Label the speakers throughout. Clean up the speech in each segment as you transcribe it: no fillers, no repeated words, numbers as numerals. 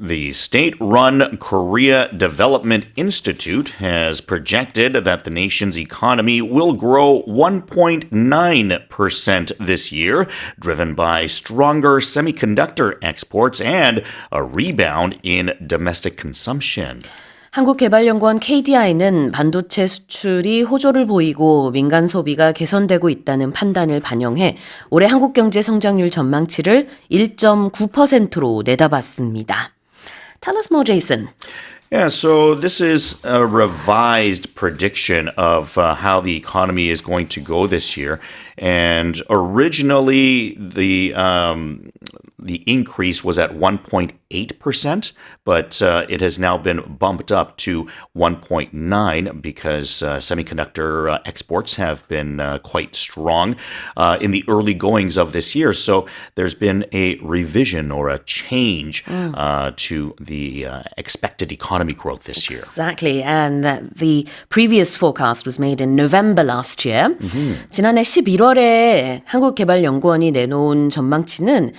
Speaker 1: The state-run Korea Development Institute has projected that the nation's economy will grow 1.9% this year, driven by stronger semiconductor exports and a rebound in domestic consumption.
Speaker 2: 한국개발연구원 KDI는 반도체 수출이 호조를 보이고 민간 소비가 개선되고 있다는 판단을 반영해 올해 한국경제 성장률 전망치를 1.9%로 내다봤습니다. Tell us more, Jason.
Speaker 1: Yeah, so this is a revised prediction of how the economy is going to go this year. And originally, the increase was at 1.8%, but it has now been bumped up to 1.9 because semiconductor exports have been quite strong in the early goings of this year. So there's been a revision or a change to the expected economy growth this year.
Speaker 2: Exactly. And the previous forecast was made in November last year. 지난해 11월에 한국개발연구원이 내놓은 전망치는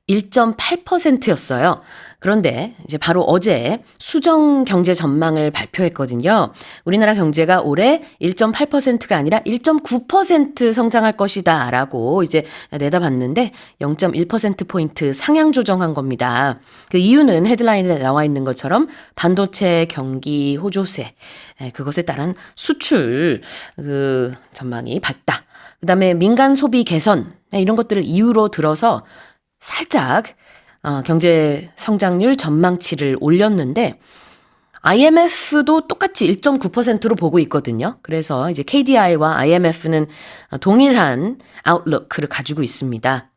Speaker 2: 1.8%였어요. 그런데 이제 바로 어제 수정 경제 전망을 발표했거든요. 우리나라 경제가 올해 1.8%가 아니라 1.9% 성장할 것이다 라고 이제 내다봤는데 0.1%포인트 상향 조정한 겁니다. 그 이유는 헤드라인에 나와 있는 것처럼 반도체 경기 호조세, 그것에 따른 수출 전망이 밝다. 그다음에 민간 소비 개선 이런 것들을 이유로 들어서 살짝 경제 성장률 전망치를 올렸는데 IMF도 똑같이 1.9%로 보고 있거든요. 그래서 이제 KDI와 IMF는 동일한 아웃룩을 가지고 있습니다.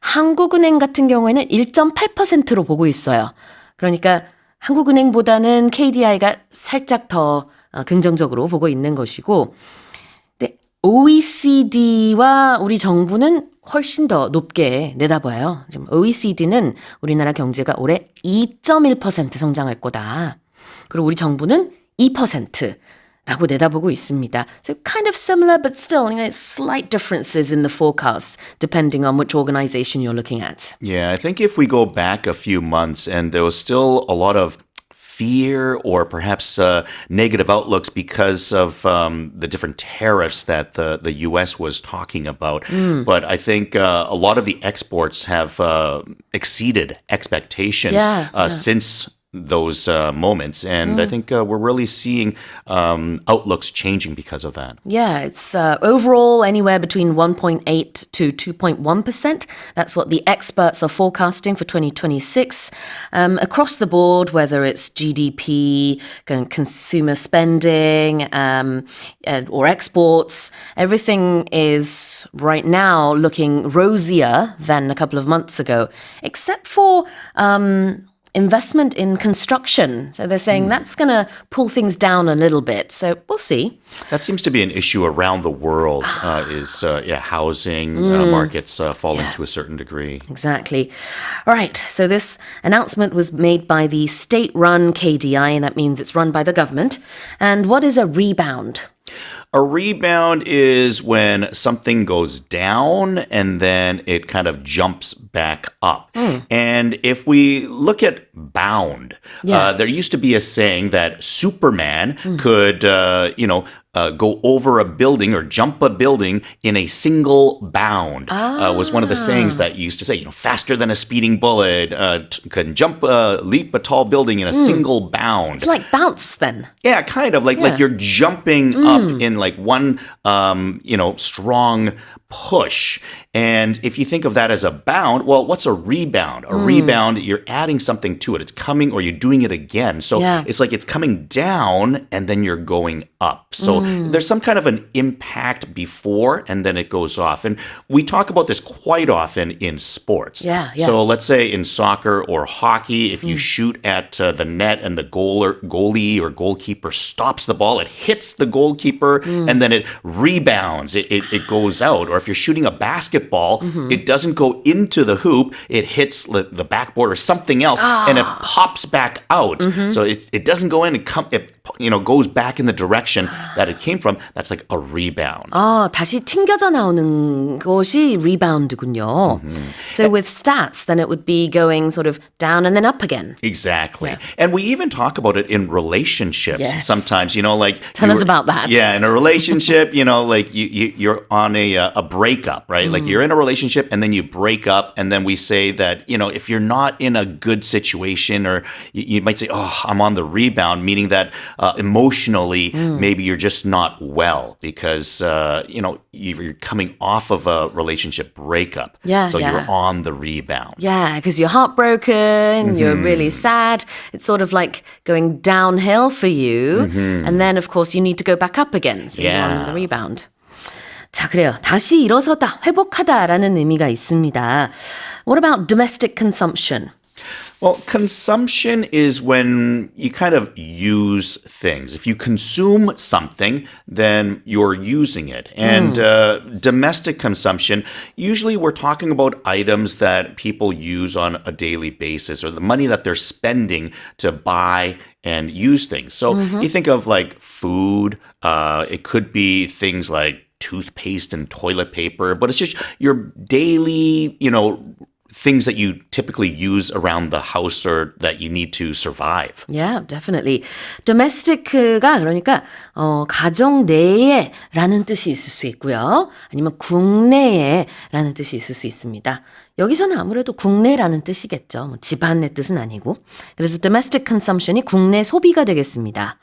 Speaker 2: 한국은행 같은 경우에는 1.8%로 보고 있어요. 그러니까 한국은행보다는 KDI가 살짝 더 긍정적으로 보고 있는 것이고 OECD와 우리 정부는 훨씬 더 높게 내다봐요. 지금 OECD는 우리나라 경제가 올해 2.1% 성장할 거다. 그리고 우리 정부는 2%라고 내다보고 있습니다. So kind of similar, but still, slight differences in the forecasts depending on which organization you're looking at.
Speaker 1: Yeah, I think if we go back a few months and there was still a lot of fear or perhaps negative outlooks because of the different tariffs that the U.S. was talking about. But I think a lot of the exports have exceeded expectations since those moments. And I think we're really seeing outlooks changing because of that.
Speaker 2: Yeah, it's overall anywhere between 1.8 to 2.1%. That's what the experts are forecasting for 2026. Across the board, whether it's GDP, consumer spending, or exports, everything is right now looking rosier than a couple of months ago, except for investment in construction. So they're saying that's going to pull things down a little bit. So we'll see.
Speaker 1: That seems to be an issue around the world, housing markets falling to a certain degree.
Speaker 2: Exactly. All right. So this announcement was made by the state-run KDI, and that means it's run by the government. And what is a rebound?
Speaker 1: A rebound is when something goes down and then it kind of jumps back up. And if we look at bound, there used to be a saying that Superman could, go over a building or jump a building in a single bound. Was one of the sayings that used to say, faster than a speeding bullet, can leap a tall building in a single bound.
Speaker 2: It's like bounce then.
Speaker 1: Yeah, kind of like you're jumping up in like one, strong push. And if you think of that as a bound, well, what's a rebound? A rebound, you're adding something to it. It's coming or you're doing it again. So it's like it's coming down and then you're going up. So there's some kind of an impact before and then it goes off. And we talk about this quite often in sports.
Speaker 2: Yeah.
Speaker 1: So let's say in soccer or hockey, if you shoot at the net and the goalie or goalkeeper stops the ball, it hits the goalkeeper and then it rebounds. It goes out. Or if you're shooting a basketball, it doesn't go into the hoop. It hits the backboard or something else, and it pops back out. So it doesn't go in. It goes back in the direction that it came from. That's like a rebound.
Speaker 2: 다시 튕겨져 나오는 것이 rebound군요. So with stats, then it would be going sort of down and then up again.
Speaker 1: Exactly.
Speaker 2: Yeah.
Speaker 1: And we even talk about it in relationships sometimes, like...
Speaker 2: Tell us about that.
Speaker 1: Yeah, in a relationship, like you're on a breakup, right? Like you're in a relationship and then you break up and then we say that, if you're not in a good situation or you might say, I'm on the rebound, meaning that emotionally maybe you're just not well because, you're coming off of a relationship breakup. So you're on the rebound.
Speaker 2: Yeah, because you're heartbroken, you're really sad. It's sort of like going downhill for you. And then, of course, you need to go back up again. So you're on the rebound. 자, 그래요. 다시 일어서다, 회복하다라는 의미가 있습니다. What about domestic consumption?
Speaker 1: Well, consumption is when you kind of use things. If you consume something, then you're using it. And domestic consumption, usually we're talking about items that people use on a daily basis or the money that they're spending to buy and use things. So you think of like food, it could be things like toothpaste and toilet paper, but it's just your daily, things that you typically use around the house or that you need to survive.
Speaker 2: Yeah, definitely. Domestic가 그러니까 가정 내에라는 뜻이 있을 수 있고요. 아니면 국내에라는 뜻이 있을 수 있습니다. 여기서는 아무래도 국내라는 뜻이겠죠. 집안의 뜻은 아니고. 그래서 domestic consumption이 국내 소비가 되겠습니다.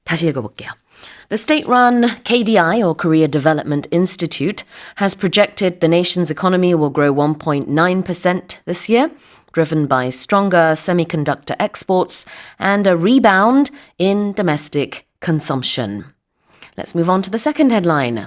Speaker 2: 다시 읽어볼게요. The state-run KDI, or Korea Development Institute, has projected the nation's economy will grow 1.9% this year, driven by stronger semiconductor exports and a rebound in domestic consumption. Let's move on to the second headline.